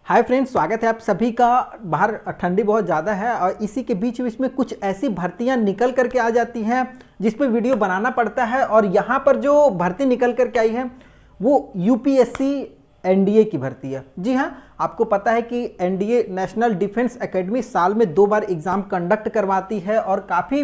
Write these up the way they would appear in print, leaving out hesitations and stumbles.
Hi friends, स्वागत है आप सभी का। बाहर ठंडी बहुत ज़्यादा है और इसी के बीच बीच में कुछ ऐसी भर्तियां निकल करके आ जाती हैं जिस पे वीडियो बनाना पड़ता है। और यहाँ पर जो भर्ती निकल करके आई है वो यूपीएससी एनडीए की भर्ती है। जी हाँ, आपको पता है कि एनडीए नेशनल डिफेंस एकेडमी साल में 2 बार एग्ज़ाम कंडक्ट करवाती है और काफ़ी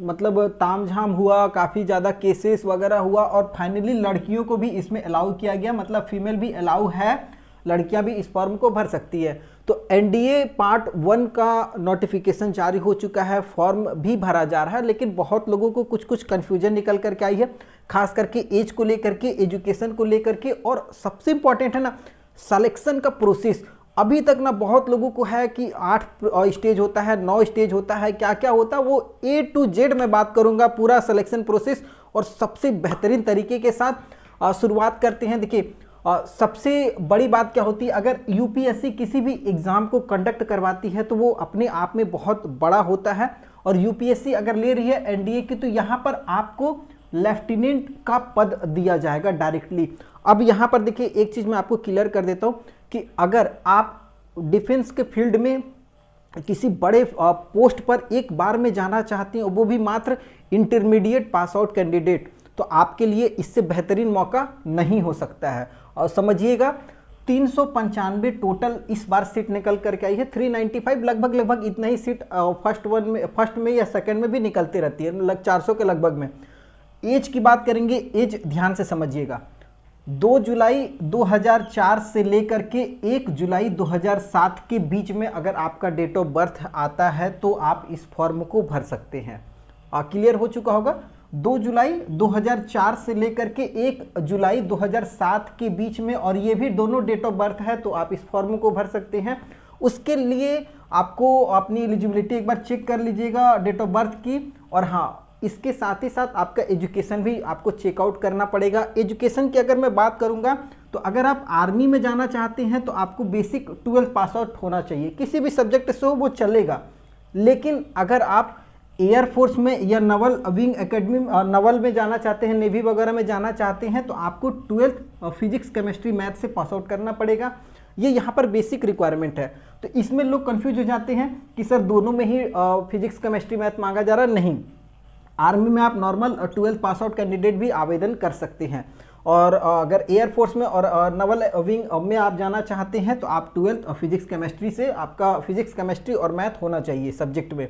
मतलब तामझाम हुआ, काफ़ी ज़्यादा केसेस वगैरह हुआ और फाइनली लड़कियों को भी इसमें अलाउ किया गया। मतलब फीमेल भी अलाउ है, लड़कियां भी इस फॉर्म को भर सकती है। तो एनडीए पार्ट 1 का नोटिफिकेशन जारी हो चुका है, फॉर्म भी भरा जा रहा है, लेकिन बहुत लोगों को कुछ कन्फ्यूजन निकल करके आई है, खास करके एज को लेकर के, एजुकेशन को लेकर के। और सबसे इंपॉर्टेंट है ना, सिलेक्शन का प्रोसेस। अभी तक ना बहुत लोगों को है कि 8 स्टेज होता है, 9 स्टेज होता है, क्या क्या होता है वो A to Z मैं बात करूंगा, पूरा सिलेक्शन प्रोसेस और सबसे बेहतरीन तरीके के साथ शुरुआत करते हैं। देखिए, सबसे बड़ी बात क्या होती है, अगर यूपीएससी किसी भी एग्ज़ाम को कंडक्ट करवाती है तो वो अपने आप में बहुत बड़ा होता है। और यूपीएससी अगर ले रही है एनडीए की तो यहाँ पर आपको लेफ्टिनेंट का पद दिया जाएगा डायरेक्टली। अब यहाँ पर देखिए, एक चीज़ मैं आपको क्लियर कर देता हूँ कि अगर आप डिफेंस के फील्ड में किसी बड़े पोस्ट पर एक बार में जाना चाहते हैं, वो भी मात्र इंटरमीडिएट पास आउट कैंडिडेट, तो आपके लिए इससे बेहतरीन मौका नहीं हो सकता है। और समझिएगा, 395 टोटल इस बार सीट निकल करके आई है। 395 लगभग इतना ही सीट फर्स्ट में या सेकंड में भी निकलती रहती है, लगभग 400 के लगभग में। एज की बात करेंगे, एज ध्यान से समझिएगा, 2 जुलाई 2004 से लेकर के 1 जुलाई 2007 के बीच में अगर आपका डेट ऑफ बर्थ आता है तो आप इस फॉर्म को भर सकते हैं। क्लियर हो चुका होगा। 2 जुलाई 2004 से लेकर के 1 जुलाई 2007 के बीच में, और ये भी दोनों डेट ऑफ बर्थ है, तो आप इस फॉर्म को भर सकते हैं। उसके लिए आपको अपनी एलिजिबिलिटी एक बार चेक कर लीजिएगा डेट ऑफ बर्थ की। और हाँ, इसके साथ ही साथ आपका एजुकेशन भी आपको चेकआउट करना पड़ेगा। एजुकेशन की अगर मैं बात करूंगा तो अगर आप आर्मी में जाना चाहते हैं तो आपको बेसिक 12th पास आउट होना चाहिए, किसी भी सब्जेक्ट से हो वो चलेगा। लेकिन अगर आप एयरफोर्स में या नवल विंग एकेडमी नवल में जाना चाहते हैं, नेवी वगैरह में जाना चाहते हैं, तो आपको 12th फिजिक्स केमिस्ट्री मैथ से पास आउट करना पड़ेगा। ये यहाँ पर बेसिक रिक्वायरमेंट है। तो इसमें लोग कंफ्यूज हो जाते हैं कि सर दोनों में ही फिजिक्स केमिस्ट्री मैथ मांगा जा रहा है। नहीं, आर्मी में आप normal 12th pass out candidate भी आवेदन कर सकते हैं। और अगर एयरफोर्स में और नवल विंग में आप जाना चाहते हैं तो आप 12th फिजिक्स केमिस्ट्री से, आपका फिजिक्स केमिस्ट्री और मैथ होना चाहिए सब्जेक्ट में।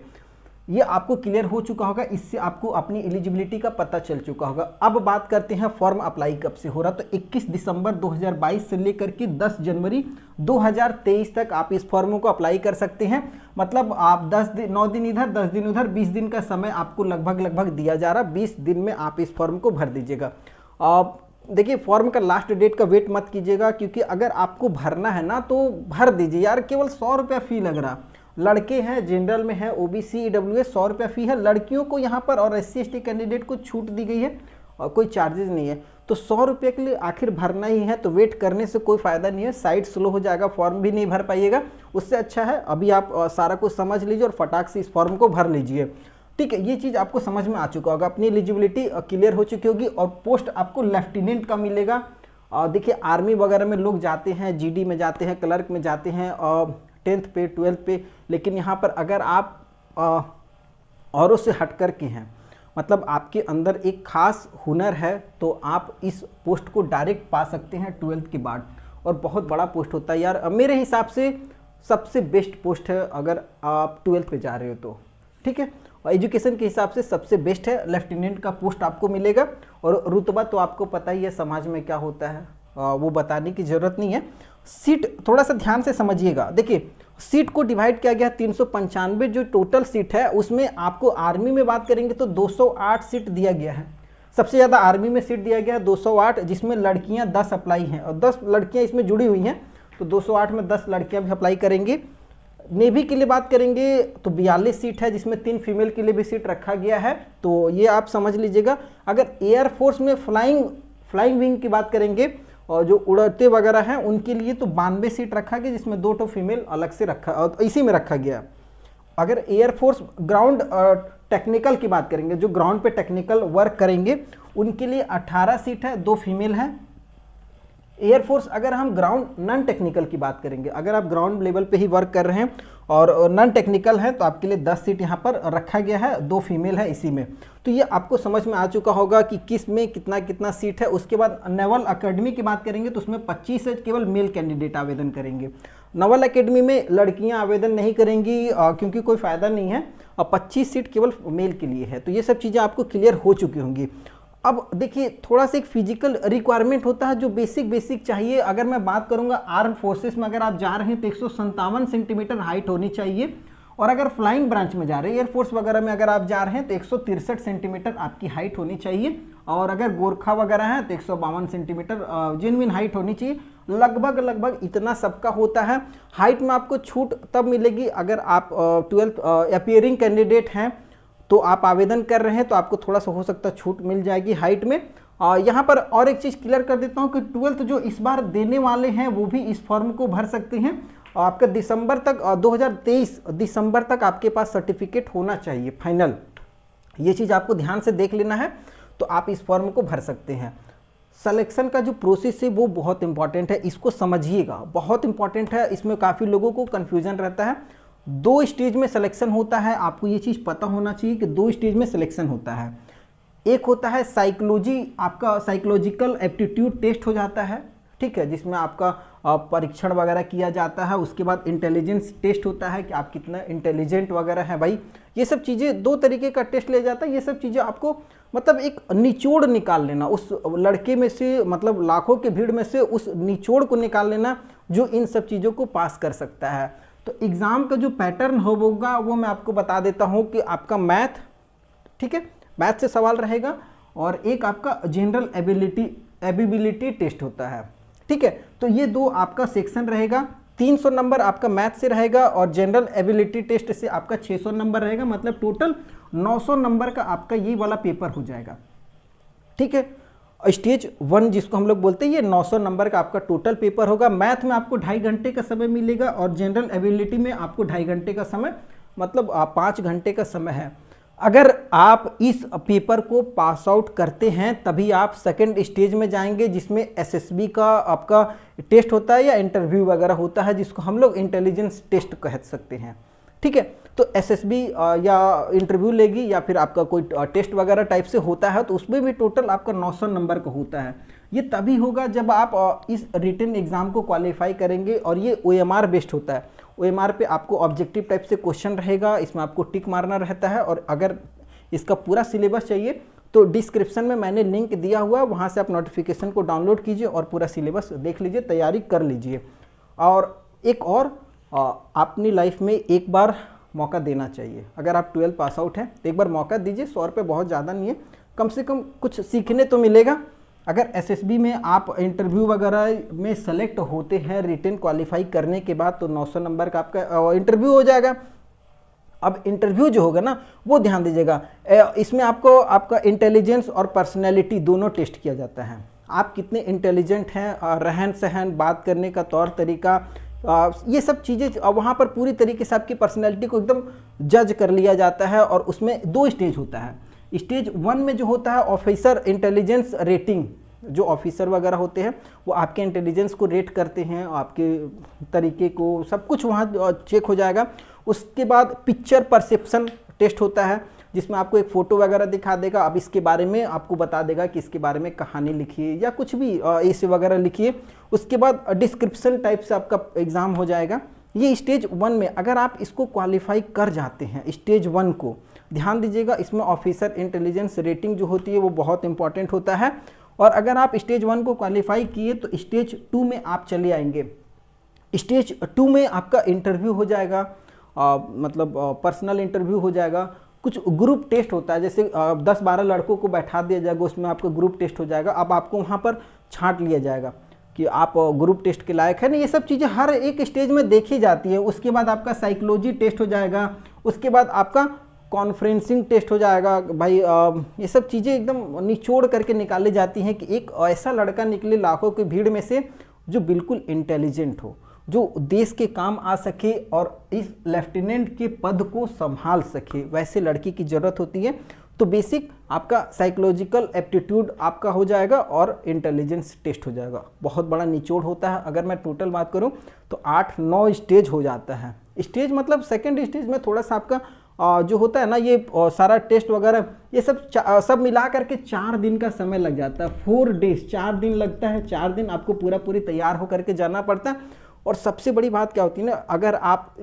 ये आपको क्लियर हो चुका होगा, इससे आपको अपनी एलिजिबिलिटी का पता चल चुका होगा। अब बात करते हैं फॉर्म अप्लाई कब से हो रहा। तो 21 दिसंबर 2022 से लेकर के 10 जनवरी 2023 तक आप इस फॉर्म को अप्लाई कर सकते हैं। मतलब आप 9 दिन इधर 10 दिन उधर, 20 दिन का समय आपको लगभग दिया जा रहा। 20 दिन में आप इस फॉर्म को भर दीजिएगा। देखिए, फॉर्म का लास्ट डेट का वेट मत कीजिएगा, क्योंकि अगर आपको भरना है ना तो भर दीजिए यार। केवल 100 रुपया फ़ी लग रहा। लड़के हैं, जनरल में है, ओबीसी ईडब्ल्यूएस 100 रुपया फ़ी है। लड़कियों को यहाँ पर और SC ST कैंडिडेट को छूट दी गई है और कोई चार्जेस नहीं है। तो 100 रुपये के लिए आखिर भरना ही है, तो वेट करने से कोई फ़ायदा नहीं है। साइट स्लो हो जाएगा, फॉर्म भी नहीं भर पाइएगा। उससे अच्छा है अभी आप सारा कुछ समझ लीजिए और फटाक से इस फॉर्म को भर लीजिए। ठीक है, ये चीज़ आपको समझ में आ चुका होगा, अपनी एलिजिबिलिटी क्लियर हो चुकी होगी। और पोस्ट आपको लेफ्टिनेंट का मिलेगा। देखिए, आर्मी वगैरह में लोग जाते हैं, GD में जाते हैं, क्लर्क में जाते हैं, 10th पे 12th पे। लेकिन यहाँ पर अगर आप औरों से हट कर के हैं, मतलब आपके अंदर एक खास हुनर है, तो आप इस पोस्ट को डायरेक्ट पा सकते हैं 12th के बाद। और बहुत बड़ा पोस्ट होता है यार, मेरे हिसाब से सबसे बेस्ट पोस्ट है अगर आप 12th पे जा रहे हो तो। ठीक है, और एजुकेशन के हिसाब से सबसे बेस्ट है, लेफ्टिनेंट का पोस्ट आपको मिलेगा। और रुतबा तो आपको पता ही है समाज में क्या होता है, वो बताने की ज़रूरत नहीं है। सीट थोड़ा सा ध्यान से समझिएगा। देखिए, सीट को डिवाइड किया गया 395 जो टोटल सीट है, उसमें आपको आर्मी में बात करेंगे तो 208 सीट दिया गया है। सबसे ज़्यादा आर्मी में सीट दिया गया है 208, जिसमें लड़कियां 10 अप्लाई हैं और 10 लड़कियां इसमें जुड़ी हुई हैं। तो 208 में 10 लड़कियां भी अप्लाई करेंगी। नेवी के लिए बात करेंगे तो 42 सीट है, जिसमें 3 फीमेल के लिए भी सीट रखा गया है। तो ये आप समझ लीजिएगा। अगर एयरफोर्स में फ्लाइंग विंग की बात करेंगे और जो उड़ते वगैरह हैं उनके लिए तो 92 सीट रखा गया, जिसमें 2 फीमेल अलग से इसी में रखा गया। अगर एयरफोर्स ग्राउंड टेक्निकल की बात करेंगे, जो ग्राउंड पे टेक्निकल वर्क करेंगे, उनके लिए 18 सीट है, 2 फीमेल हैं। एयरफोर्स, अगर हम ग्राउंड नॉन टेक्निकल की बात करेंगे, अगर आप ग्राउंड लेवल पे ही वर्क कर रहे हैं और नॉन टेक्निकल है तो आपके लिए 10 सीट यहाँ पर रखा गया है, 2 फीमेल है इसी में। तो ये आपको समझ में आ चुका होगा कि किस में कितना कितना सीट है। उसके बाद नेवल एकेडमी की बात करेंगे तो उसमें 25 से केवल मेल कैंडिडेट आवेदन करेंगे। नेवल एकेडमी में लड़कियां आवेदन नहीं करेंगी क्योंकि कोई फ़ायदा नहीं है, और 25 सीट केवल मेल के लिए है। तो ये सब चीज़ें आपको क्लियर हो चुकी होंगी। अब देखिए, थोड़ा सा एक फिजिकल रिक्वायरमेंट होता है जो बेसिक चाहिए। अगर मैं बात करूंगा आर्म फोर्सेस में अगर आप जा रहे हैं तो 157 सेंटीमीटर हाइट होनी चाहिए, और अगर फ्लाइंग ब्रांच में जा रहे हैं, एयरफोर्स वगैरह में अगर आप जा रहे हैं तो 163 सेंटीमीटर आपकी हाइट होनी चाहिए, और अगर गोरखा वगैरह है तो 152 सेंटीमीटर जेन्युइन हाइट होनी चाहिए। लगभग इतना सबका होता है। हाइट में आपको छूट तब मिलेगी अगर आप 12th अपीयरिंग कैंडिडेट हैं तो आप आवेदन कर रहे हैं तो आपको थोड़ा सा हो सकता है छूट मिल जाएगी हाइट में। यहाँ पर और एक चीज़ क्लियर कर देता हूँ कि 12th जो इस बार देने वाले हैं वो भी इस फॉर्म को भर सकते हैं। आपका दिसंबर तक 2023 दिसंबर तक आपके पास सर्टिफिकेट होना चाहिए फाइनल। ये चीज़ आपको ध्यान से देख लेना है, तो आप इस फॉर्म को भर सकते हैं। सिलेक्शन का जो प्रोसेस है वो बहुत इंपॉर्टेंट है, इसको समझिएगा, बहुत इंपॉर्टेंट है। इसमें काफ़ी लोगों को कन्फ्यूजन रहता है। 2 स्टेज में सिलेक्शन होता है, आपको ये चीज़ पता होना चाहिए कि 2 स्टेज में सिलेक्शन होता है। एक होता है साइकोलॉजी, आपका साइकोलॉजिकल एप्टीट्यूड टेस्ट हो जाता है, ठीक है, जिसमें आपका परीक्षण वगैरह किया जाता है। उसके बाद इंटेलिजेंस टेस्ट होता है कि आप कितना इंटेलिजेंट वगैरह हैं भाई। ये सब चीज़ें 2 तरीके का टेस्ट लिया जाता है। ये सब चीज़ें आपको मतलब एक निचोड़ निकाल लेना उस लड़के में से, मतलब लाखों की भीड़ में से उस निचोड़ को निकाल लेना जो इन सब चीज़ों को पास कर सकता है। तो एग्ज़ाम का जो पैटर्न होगा वो मैं आपको बता देता हूँ कि आपका मैथ, ठीक है, मैथ से सवाल रहेगा, और एक आपका जनरल एबिलिटी टेस्ट होता है, ठीक है। तो ये 2 आपका सेक्शन रहेगा। 300 नंबर आपका मैथ से रहेगा और जनरल एबिलिटी टेस्ट से आपका 600 नंबर रहेगा, मतलब टोटल 900 नंबर का आपका ये वाला पेपर हो जाएगा, ठीक है। स्टेज 1 जिसको हम लोग बोलते हैं, ये 900 नंबर का आपका टोटल पेपर होगा। मैथ में आपको 2.5 घंटे का समय मिलेगा और जनरल एबिलिटी में आपको 2.5 घंटे का समय, मतलब 5 घंटे का समय है। अगर आप इस पेपर को पास आउट करते हैं तभी आप सेकंड स्टेज में जाएंगे, जिसमें एसएसबी का आपका टेस्ट होता है या इंटरव्यू वगैरह होता है, जिसको हम लोग इंटेलिजेंस टेस्ट कह सकते हैं, ठीक है। तो एसएसबी या इंटरव्यू लेगी या फिर आपका कोई टेस्ट वगैरह टाइप से होता है, तो उसमें भी टोटल आपका 900 नंबर का होता है। ये तभी होगा जब आप इस रिटन एग्ज़ाम को क्वालिफाई करेंगे, और ये OMR बेस्ड होता है। OMR पे आपको ऑब्जेक्टिव टाइप से क्वेश्चन रहेगा, इसमें आपको टिक मारना रहता है। और अगर इसका पूरा सिलेबस चाहिए तो डिस्क्रिप्शन में मैंने लिंक दिया हुआ है, वहाँ से आप नोटिफिकेशन को डाउनलोड कीजिए और पूरा सिलेबस देख लीजिए, तैयारी कर लीजिए। और एक और अपनी लाइफ में एक बार मौका देना चाहिए। अगर आप 12 पास आउट हैं तो एक बार मौका दीजिए। 100 रुपये बहुत ज़्यादा नहीं है, कम से कम कुछ सीखने तो मिलेगा। अगर एसएसबी में आप इंटरव्यू वगैरह में सेलेक्ट होते हैं रिटन क्वालिफाई करने के बाद, तो 900 नंबर का आपका इंटरव्यू हो जाएगा। अब इंटरव्यू जो होगा ना, वो ध्यान दीजिएगा, इसमें आपको आपका इंटेलिजेंस और पर्सनैलिटी दोनों टेस्ट किया जाता है। आप कितने इंटेलिजेंट हैं, रहन सहन, बात करने का तौर तरीका, ये सब चीज़ें वहाँ पर पूरी तरीके से आपकी पर्सनैलिटी को एकदम जज कर लिया जाता है। और उसमें 2 स्टेज होता है। स्टेज 1 में जो होता है ऑफिसर इंटेलिजेंस रेटिंग, जो ऑफिसर वगैरह होते हैं वो आपके इंटेलिजेंस को रेट करते हैं, आपके तरीके को सब कुछ वहाँ चेक हो जाएगा। उसके बाद पिक्चर परसेप्शन टेस्ट होता है, जिसमें आपको एक फ़ोटो वगैरह दिखा देगा, अब इसके बारे में आपको बता देगा कि इसके बारे में कहानी लिखिए या कुछ भी ऐसे वगैरह लिखिए। उसके बाद डिस्क्रिप्शन टाइप से आपका एग्ज़ाम हो जाएगा। ये स्टेज 1 में अगर आप इसको क्वालिफाई कर जाते हैं, स्टेज 1 को ध्यान दीजिएगा, इसमें ऑफिसर इंटेलिजेंस रेटिंग जो होती है वो बहुत इंपॉर्टेंट होता है। और अगर आप स्टेज 1 को क्वालिफाई किए तो स्टेज 2 में आप चले आएंगे। स्टेज 2 में आपका इंटरव्यू हो जाएगा, मतलब पर्सनल इंटरव्यू हो जाएगा। कुछ ग्रुप टेस्ट होता है, जैसे 10-12 लड़कों को बैठा दिया जाएगा, उसमें आपका ग्रुप टेस्ट हो जाएगा। अब आपको वहाँ पर छांट लिया जाएगा कि आप ग्रुप टेस्ट के लायक है ना। ये सब चीज़ें हर एक स्टेज में देखी जाती है। उसके बाद आपका साइकोलॉजी टेस्ट हो जाएगा, उसके बाद आपका कॉन्फ्रेंसिंग टेस्ट हो जाएगा। भाई ये सब चीज़ें एकदम निचोड़ करके निकाली जाती हैं कि एक ऐसा लड़का निकले लाखों की भीड़ में से जो बिल्कुल इंटेलिजेंट हो, जो देश के काम आ सके और इस लेफ्टिनेंट के पद को संभाल सके, वैसे लड़की की ज़रूरत होती है। तो बेसिक आपका साइकोलॉजिकल एप्टीट्यूड आपका हो जाएगा और इंटेलिजेंस टेस्ट हो जाएगा। बहुत बड़ा निचोड़ होता है, अगर मैं टोटल बात करूं तो 8-9 स्टेज हो जाता है। स्टेज मतलब सेकंड स्टेज में थोड़ा सा आपका जो होता है ना ये सारा टेस्ट वगैरह ये सब मिला करके 4 दिन का समय लग जाता है। 4 डेज, 4 दिन लगता है। 4 दिन आपको पूरी तैयार होकर के जाना पड़ता है। और सबसे बड़ी बात क्या होती है ना, अगर आप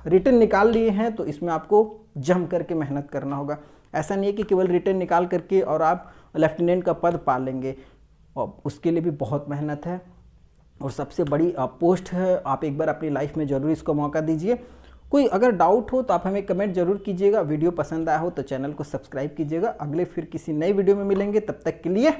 रिटर्न निकाल लिए हैं तो इसमें आपको जम करके मेहनत करना होगा। ऐसा नहीं है कि केवल रिटर्न निकाल करके और आप लेफ्टिनेंट का पद पा लेंगे, और उसके लिए भी बहुत मेहनत है और सबसे बड़ी पोस्ट है। आप एक बार अपनी लाइफ में ज़रूर इसको मौका दीजिए। कोई अगर डाउट हो तो आप हमें कमेंट जरूर कीजिएगा। वीडियो पसंद आया हो तो चैनल को सब्सक्राइब कीजिएगा। अगले फिर किसी नई वीडियो में मिलेंगे, तब तक के लिए